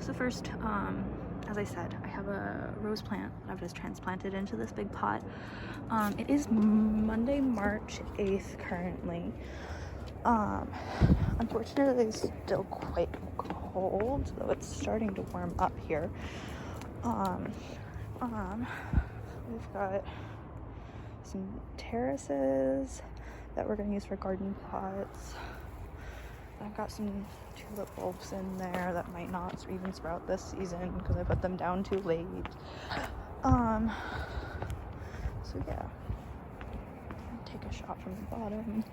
So first, as I said, I have a rose plant that I've just transplanted into this big pot. It is Monday, March 8th currently. Unfortunately, it's still quite cold, though it's starting to warm up here. We've got some terraces that we're going to use for garden pots. I've got some tulip bulbs in there that might not even sprout this season because I put them down too late. So yeah, take a shot from the bottom.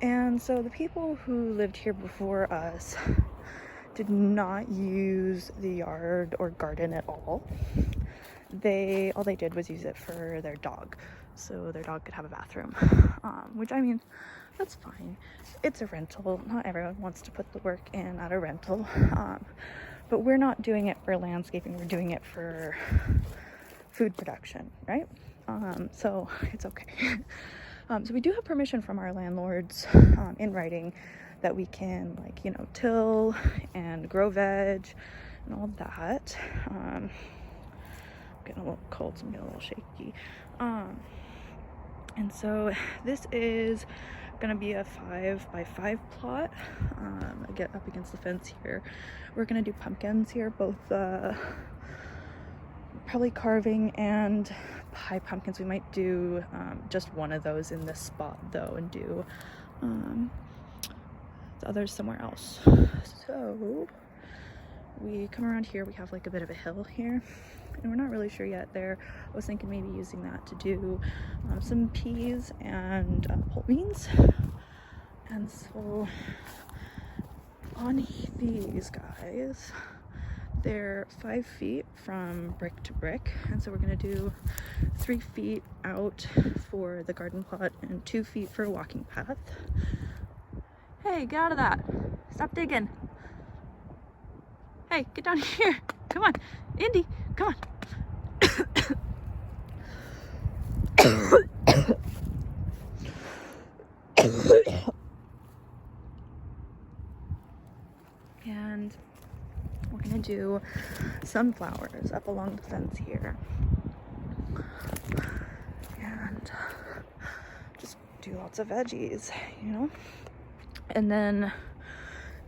And so the people who lived here before us did not use the yard or garden at all. All they did was use it for their dog, so their dog could have a bathroom, which, I mean, that's fine. It's a rental. Not everyone wants to put the work in at a rental, but we're not doing it for landscaping. We're doing it for food production, right? So it's okay. So we do have permission from our landlords in writing that we can, like, you know, till and grow veg and all that. Getting a little cold, so I'm getting a little shaky. And so this is gonna be a 5x5 plot. I get up against the fence here. We're gonna do pumpkins here, both probably carving and pie pumpkins. We might do just one of those in this spot though, and do the others somewhere else. So we come around here, we have like a bit of a hill here, and we're not really sure yet there. I was thinking maybe using that to do some peas and pole beans. And so on these guys, they're 5 feet from brick to brick, and so we're gonna do 3 feet out for the garden plot and 2 feet for a walking path. Hey, get out of that. Stop digging. Hey, get down here. Come on. Indy, come on. And we're gonna do sunflowers up along the fence here. And just do lots of veggies, you know? And then,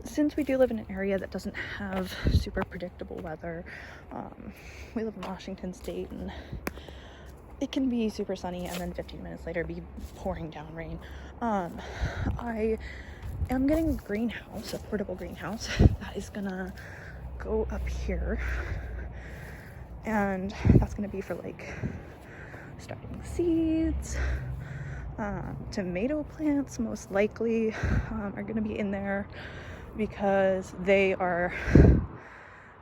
since we do live in an area that doesn't have super predictable weather, we live in Washington State, and it can be super sunny and then 15 minutes later be pouring down rain. I am getting a greenhouse, a portable greenhouse, that is gonna go up here, and that's gonna be for like starting seeds. Tomato plants most likely are gonna be in there because they are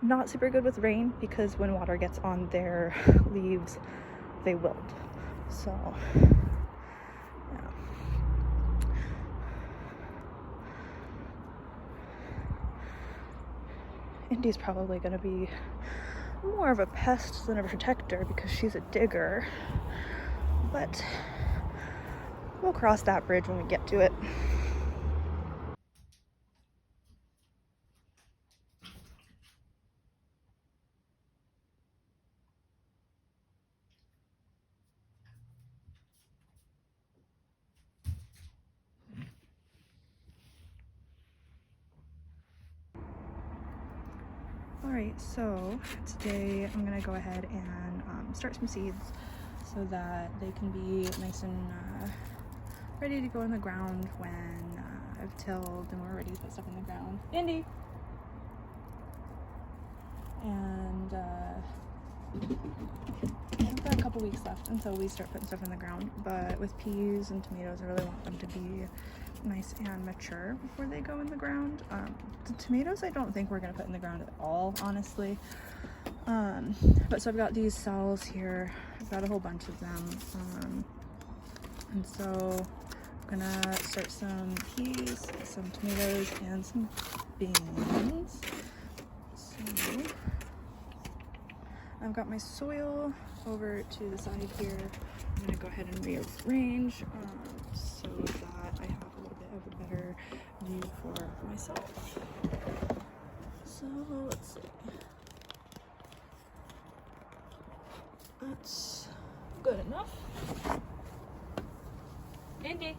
not super good with rain, because when water gets on their leaves they wilt. So yeah. Indy's probably gonna be more of a pest than a protector because she's a digger, but we'll cross that bridge when we get to it. Alright, so today I'm gonna go ahead and start some seeds so that they can be nice and ready to go in the ground when I've tilled and we're ready to put stuff in the ground. Indy! And I've got a couple weeks left until we start putting stuff in the ground, but with peas and tomatoes I really want them to be nice and mature before they go in the ground. The tomatoes I don't think we're gonna put in the ground at all, honestly. But so I've got these cells here. I've got a whole bunch of them. And so I'm gonna start some peas, some tomatoes, and some beans. So I've got my soil over to the side here. I'm gonna go ahead and rearrange so that I have a little bit of a better view for myself. So let's see. That's good enough. Indy.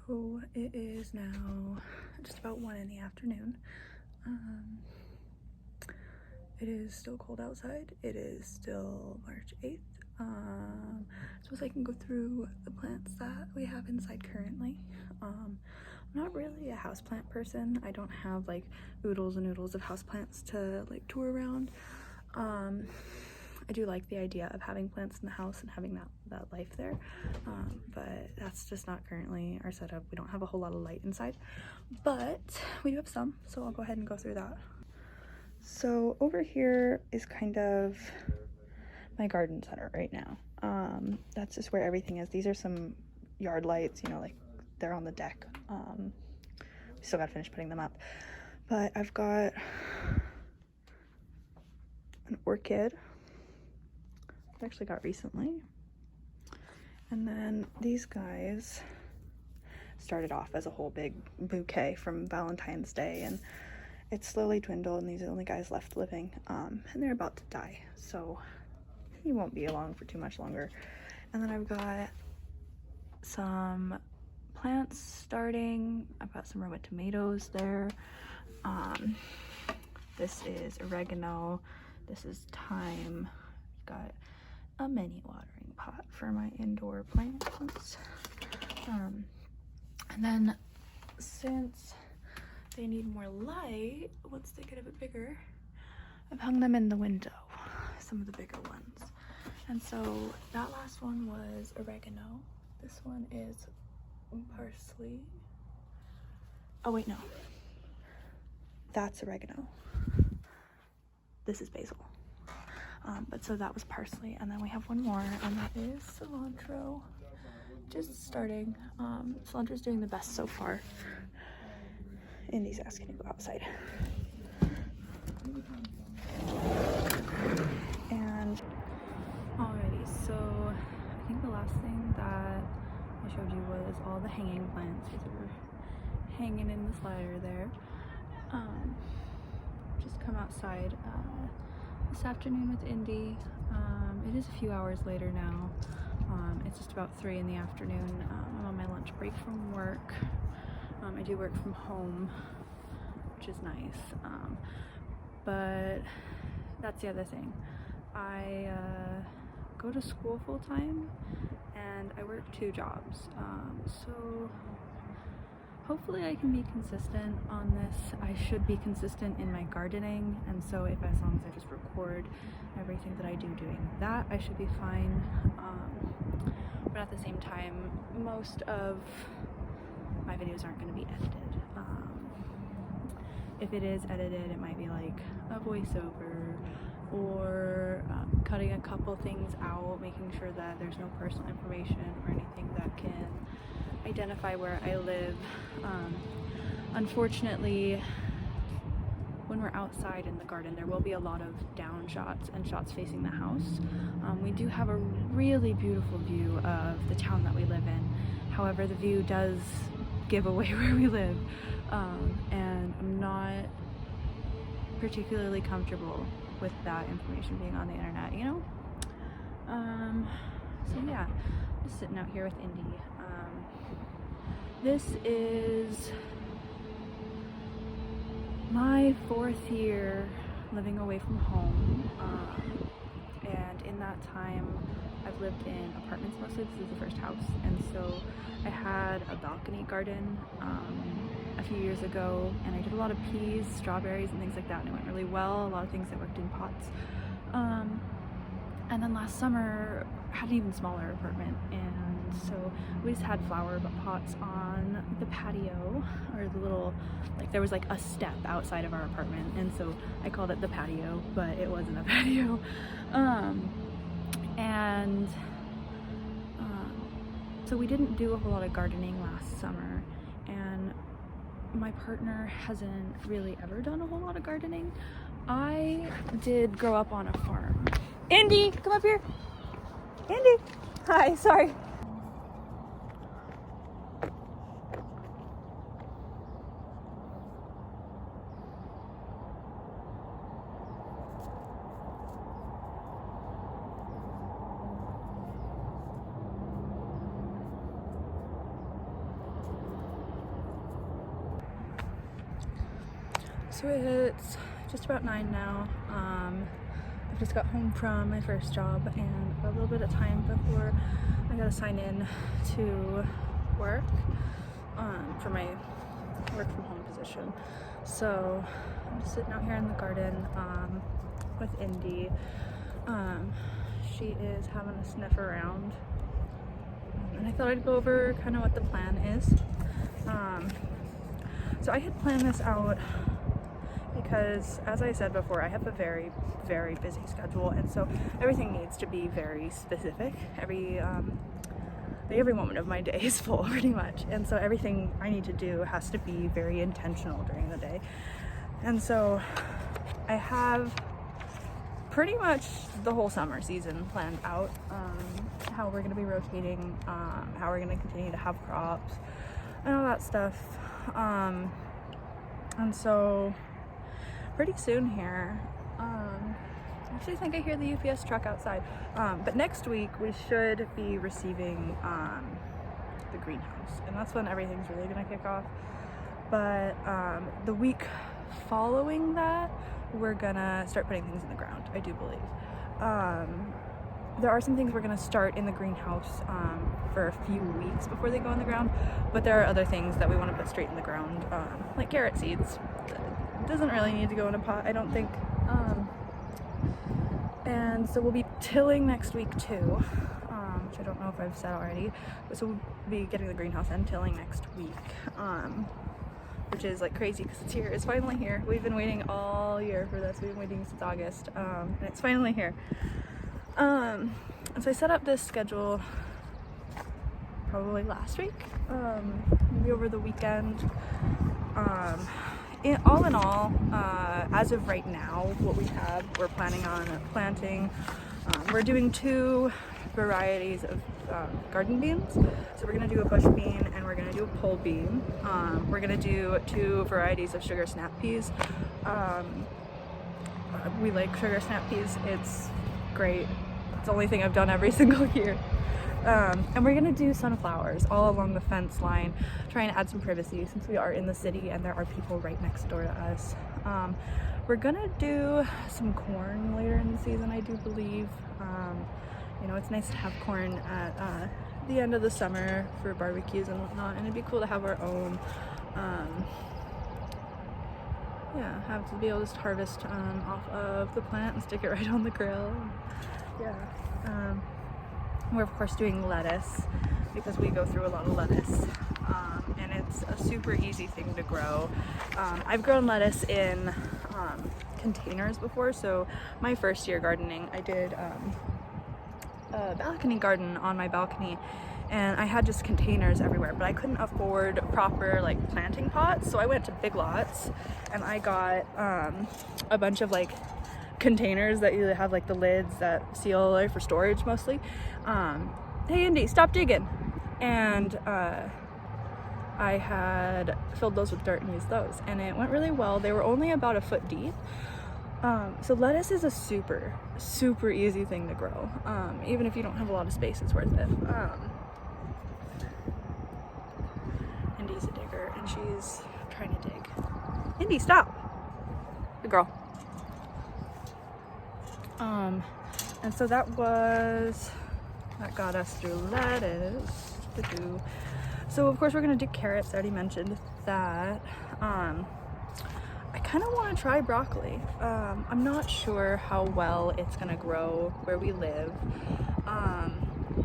So it is now just about 1 in the afternoon. It is still cold outside. It is still March 8th. Suppose I can go through the plants that we have inside currently. I'm not really a houseplant person. I don't have like oodles and oodles of houseplants to like tour around. I do like the idea of having plants in the house and having that life there, but that's just not currently our setup. We don't have a whole lot of light inside, but we do have some, so I'll go ahead and go through that. So over here is kind of my garden center right now. That's just where everything is. These are some yard lights, you know, like they're on the deck. Still gotta finish putting them up, but I've got an orchid I actually got recently, and then these guys started off as a whole big bouquet from Valentine's Day, and it's slowly dwindled, and these are the only guys left living, and they're about to die, so he won't be along for too much longer. And then I've got some plants starting. I've got some red tomatoes there. This is oregano. This is thyme. Got a mini watering pot for my indoor plants. And then since they need more light, once they get a bit bigger, I've hung them in the window, some of the bigger ones. And so that last one was oregano. This one is parsley. Oh wait, no. That's oregano. This is basil. But so that was parsley, and then we have one more, and that is cilantro. Just starting. Cilantro's doing the best so far. Indy's asking to go outside. And alrighty, so I think the last thing that I showed you was all the hanging plants. These are hanging in the slider there. Just come outside this afternoon with Indy. It is a few hours later now. It's just about 3 in the afternoon. I'm on my lunch break from work. I do work from home, which is nice. But that's the other thing. I go to school full time and I work 2 jobs. So hopefully I can be consistent on this. I should be consistent in my gardening, and so if as long as I just record everything that I do doing that, I should be fine. But at the same time, most of my videos aren't going to be edited. If it is edited, it might be like a voiceover or cutting a couple things out, making sure that there's no personal information or anything that can identify where I live. Unfortunately, when we're outside in the garden, there will be a lot of down shots and shots facing the house. We do have a really beautiful view of the town that we live in. However, the view does give away where we live, and I'm not particularly comfortable with that information being on the internet, you know? So yeah, just sitting out here with Indy. This is my 4th year living away from home, and in that time I've lived in apartments mostly. This is the first house, and so I had a balcony garden a few years ago, and I did a lot of peas, strawberries, and things like that, and it went really well. A lot of things that worked in pots. And then last summer I had an even smaller apartment, and so we just had flower pots on the patio, or the little, like, there was like a step outside of our apartment, and so I called it the patio, but it wasn't a patio. So we didn't do a whole lot of gardening last summer, and my partner hasn't really ever done a whole lot of gardening. I did grow up on a farm. Andy, come up here. Andy, hi, sorry. So it's just about 9 now. I just got home from my first job, and a little bit of time before I gotta sign in to work for my work from home position. So I'm just sitting out here in the garden with Indy. She is having a sniff around, and I thought I'd go over kind of what the plan is. So I had planned this out because, as I said before, I have a very, very busy schedule, and so everything needs to be very specific. Every moment of my day is full, pretty much, and so everything I need to do has to be very intentional during the day. And so I have pretty much the whole summer season planned out, how we're going to be rotating, how we're going to continue to have crops, and all that stuff. And so pretty soon here, I actually think I hear the UPS truck outside, but next week we should be receiving the greenhouse, and that's when everything's really gonna kick off. But the week following that, we're gonna start putting things in the ground, I do believe. There are some things we're gonna start in the greenhouse for a few weeks before they go in the ground, but there are other things that we want to put straight in the ground, like carrot seeds. It doesn't really need to go in a pot, I don't think. And so we'll be tilling next week too, which I don't know if I've said already, but so we'll be getting the greenhouse and tilling next week, which is like crazy because it's here. It's finally here. We've been waiting all year for this. We've been waiting since August, and it's finally here. And so I set up this schedule probably last week, maybe over the weekend. All in all, as of right now, what we have, we're planning on planting, we're doing 2 varieties of garden beans. So we're going to do a bush bean and we're going to do a pole bean. We're going to do 2 varieties of sugar snap peas. We like sugar snap peas. It's great. It's the only thing I've done every single year. And we're gonna do sunflowers all along the fence line, trying to add some privacy since we are in the city and there are people right next door to us. We're gonna do some corn later in the season, I do believe. You know, it's nice to have corn at the end of the summer for barbecues and whatnot, and it'd be cool to have our own. Yeah, have to be able to just harvest off of the plant and stick it right on the grill. Yeah. We're of course doing lettuce because we go through a lot of lettuce, and it's a super easy thing to grow. I've grown lettuce in containers before, so my first year gardening I did a balcony garden on my balcony, and I had just containers everywhere, but I couldn't afford proper like planting pots, so I went to Big Lots and I got a bunch of like containers that either have like the lids that seal or for storage mostly. Hey Indy, stop digging. And I had filled those with dirt and used those, and it went really well. They were only about a foot deep. So lettuce is a super easy thing to grow. Even if you don't have a lot of space, it's worth it. And she's trying to dig. Indy, stop. Good girl. And so that got us through lettuce. So of course we're gonna do carrots. I already mentioned that. I kind of want to try broccoli. I'm not sure how well it's gonna grow where we live.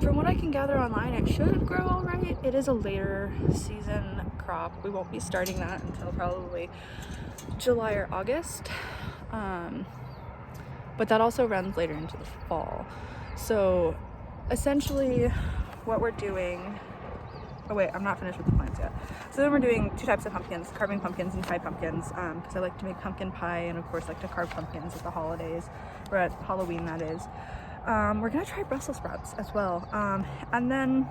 From what I can gather online, it should grow all right. It is a later season crop. We won't be starting that until probably July or August. But that also runs later into the fall. So essentially what we're doing, oh wait, I'm not finished with the plants yet. So then we're doing 2 types of pumpkins, carving pumpkins and fried pumpkins, because I like to make pumpkin pie and of course like to carve pumpkins at the holidays, or at Halloween that is. We're gonna try Brussels sprouts as well. And then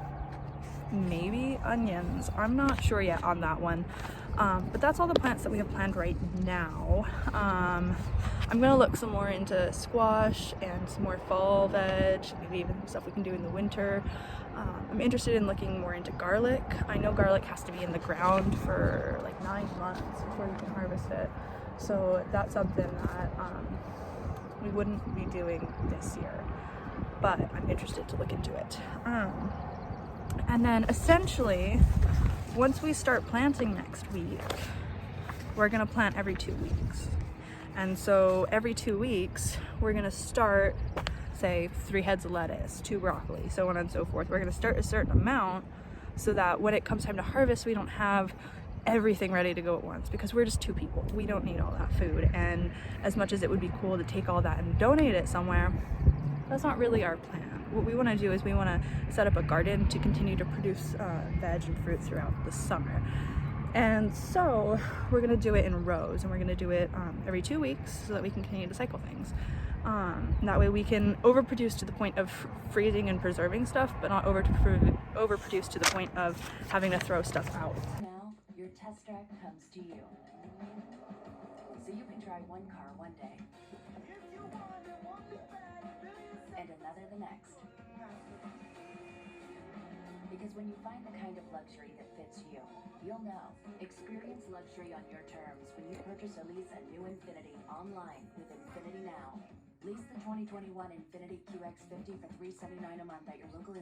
maybe onions. I'm not sure yet on that one. But that's all the plants that we have planned right now. I'm gonna look some more into squash and some more fall veg, maybe even stuff we can do in the winter. I'm interested in looking more into garlic. I know garlic has to be in the ground for like 9 months before you can harvest it. So that's something that we wouldn't be doing this year, but I'm interested to look into it. And then essentially, once we start planting next week, we're gonna plant every 2 weeks. And so every 2 weeks, we're gonna start, say, 3 heads of lettuce, 2 broccoli, so on and so forth. We're gonna start a certain amount so that when it comes time to harvest, we don't have everything ready to go at once, because we're just 2 people. We don't need all that food. And as much as it would be cool to take all that and donate it somewhere, that's not really our plan. What we want to do is we want to set up a garden to continue to produce veg and fruit throughout the summer. And so we're going to do it in rows, and we're going to do it every 2 weeks so that we can continue to cycle things. That way we can overproduce to the point of freezing and preserving stuff, but not overproduce to the point of having to throw stuff out. Now your test drive comes to you. So you can drive one car one day and another the next. Because when you find the kind of luxury that fits you, you'll know. Experience luxury on your terms when you purchase or lease a new Infiniti online with Infiniti Now. Lease the 2021 Infiniti QX50 for $379 a month at your local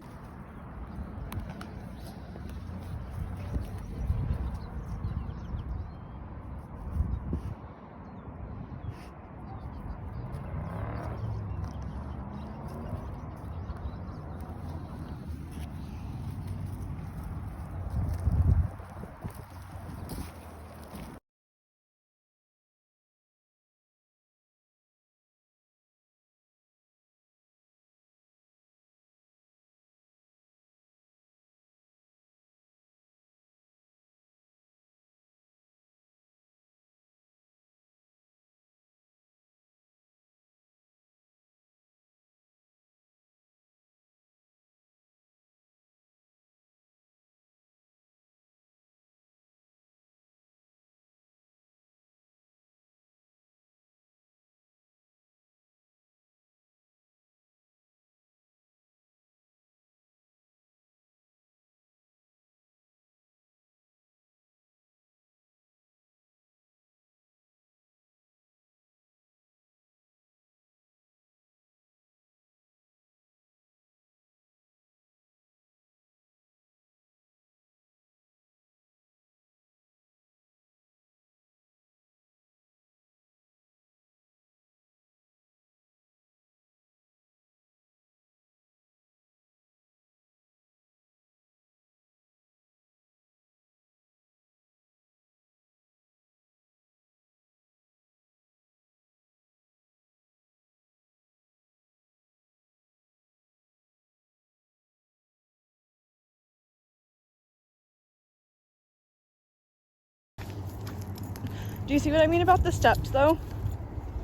Do you see what I mean about the steps though?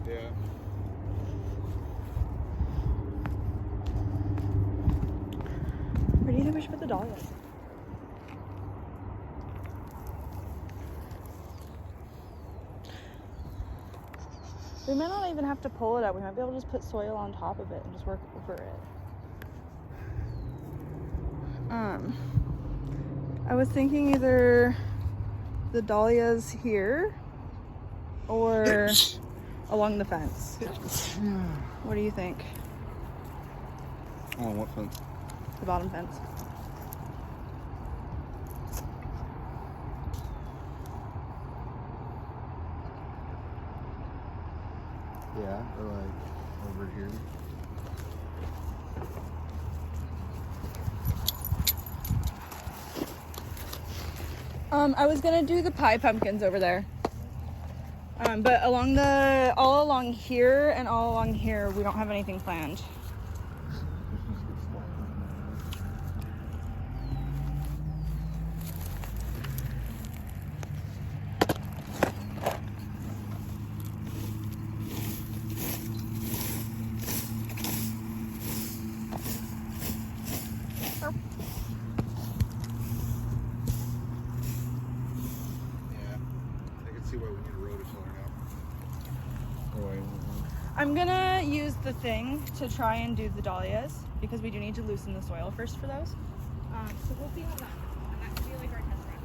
Yeah. Where do you think we should put the dog? We might not even have to pull it up. We might be able to just put soil on top of it and just work over it. I was thinking either the dahlias here or along the fence? What do you think? On what fence? The bottom fence. Yeah, or like over here. I was gonna do the pie pumpkins over there. But all along here and all along here, we don't have anything planned. See why we need a rototiller now. I'm gonna use the thing to try and do the dahlias because we do need to loosen the soil first for those. So we'll see how that goes. And that could be like our test run.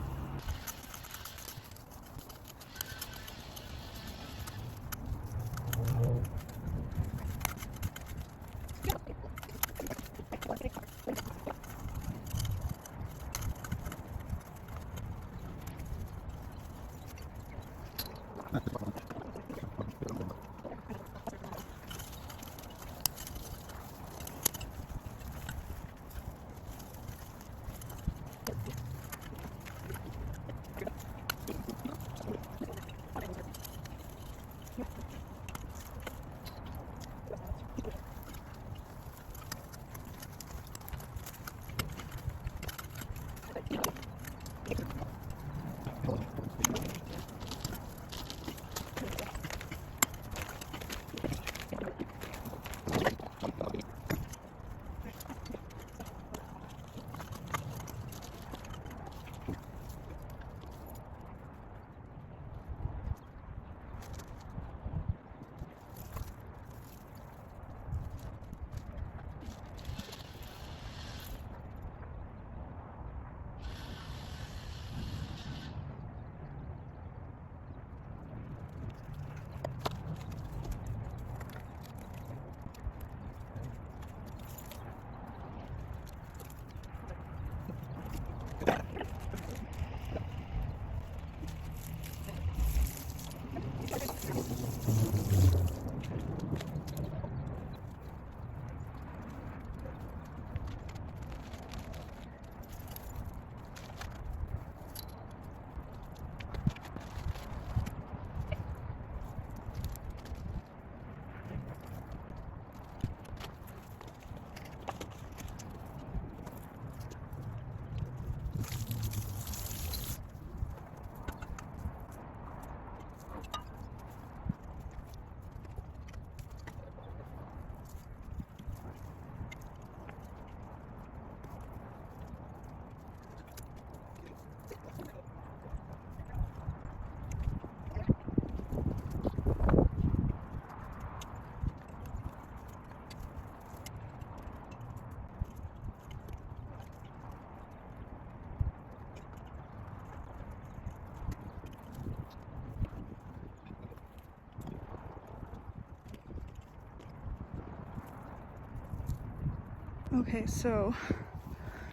Okay, so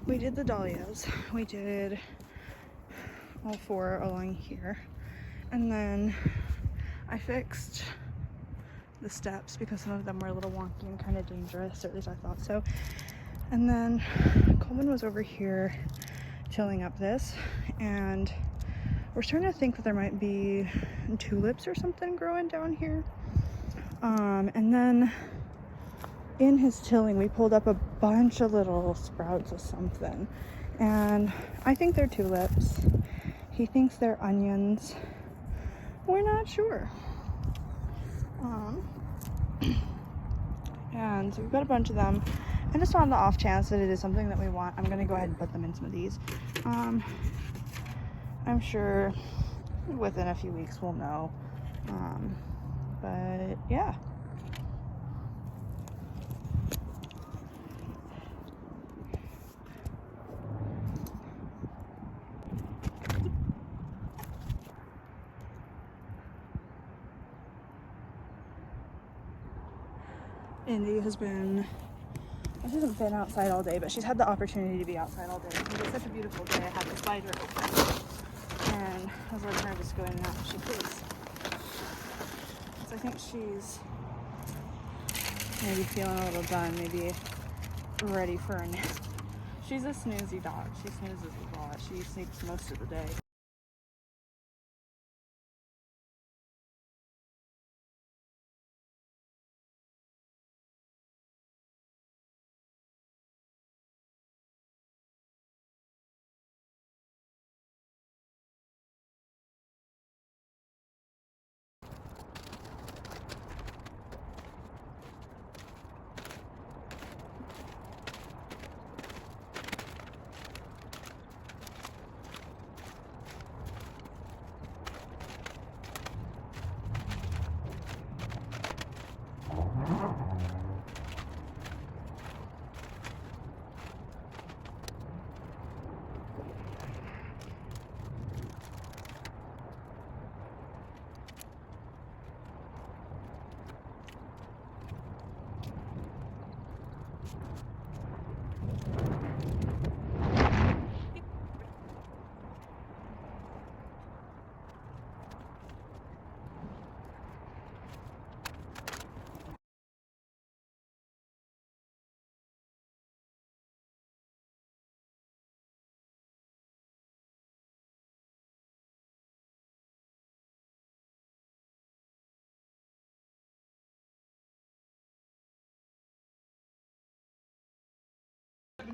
we did the dahlias. We did all four along here. And then I fixed the steps because some of them were a little wonky and kind of dangerous, or at least I thought so. And then Coleman was over here tilling up this, and we're starting to think that there might be tulips or something growing down here. And then in his tilling, we pulled up a bunch of little sprouts of something, and I think they're tulips. He thinks they're onions. We're not sure. And so we've got a bunch of them, and just on the off chance that it is something that we want, I'm gonna go ahead and put them in some of these. I'm sure within a few weeks we'll know. But yeah. Indy has been, well, she hasn't been outside all day, but she's had the opportunity to be outside all day. It was such a beautiful day. I had the slider open, and I was letting her just go in and out if she please. So I think she's maybe feeling a little done, maybe ready for a nap. She's a snoozy dog. She snoozes a lot. She sleeps most of the day.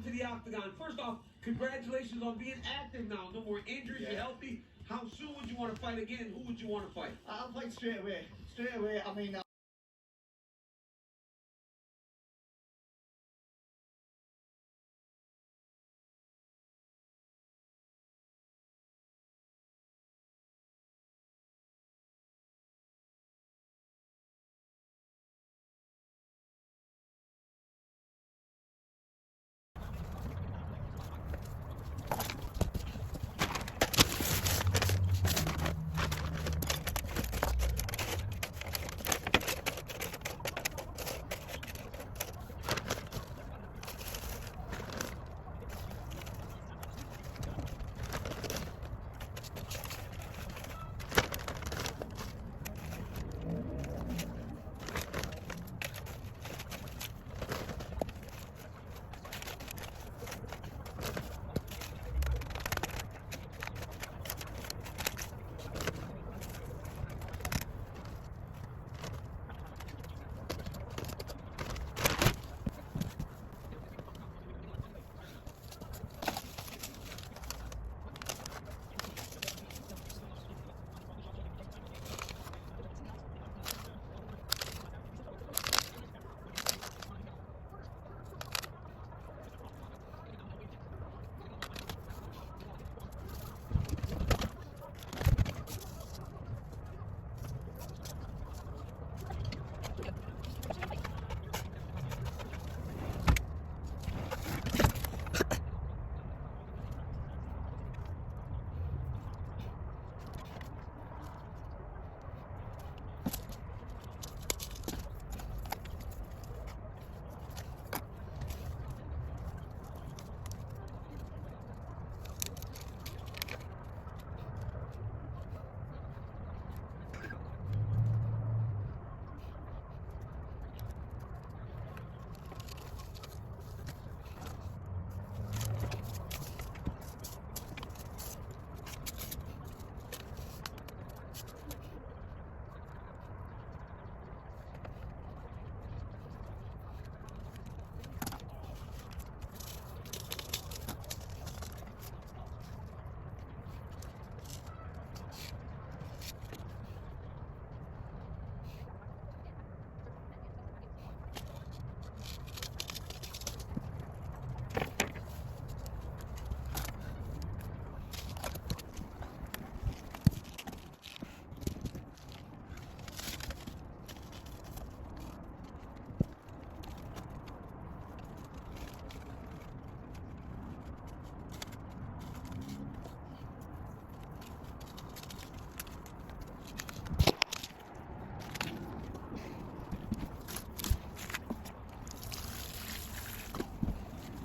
To the octagon. First off, congratulations on being active now. No more injuries. You're healthy. How soon would you want to fight again? Who would you want to fight? I'll fight straight away. Straight away. I mean,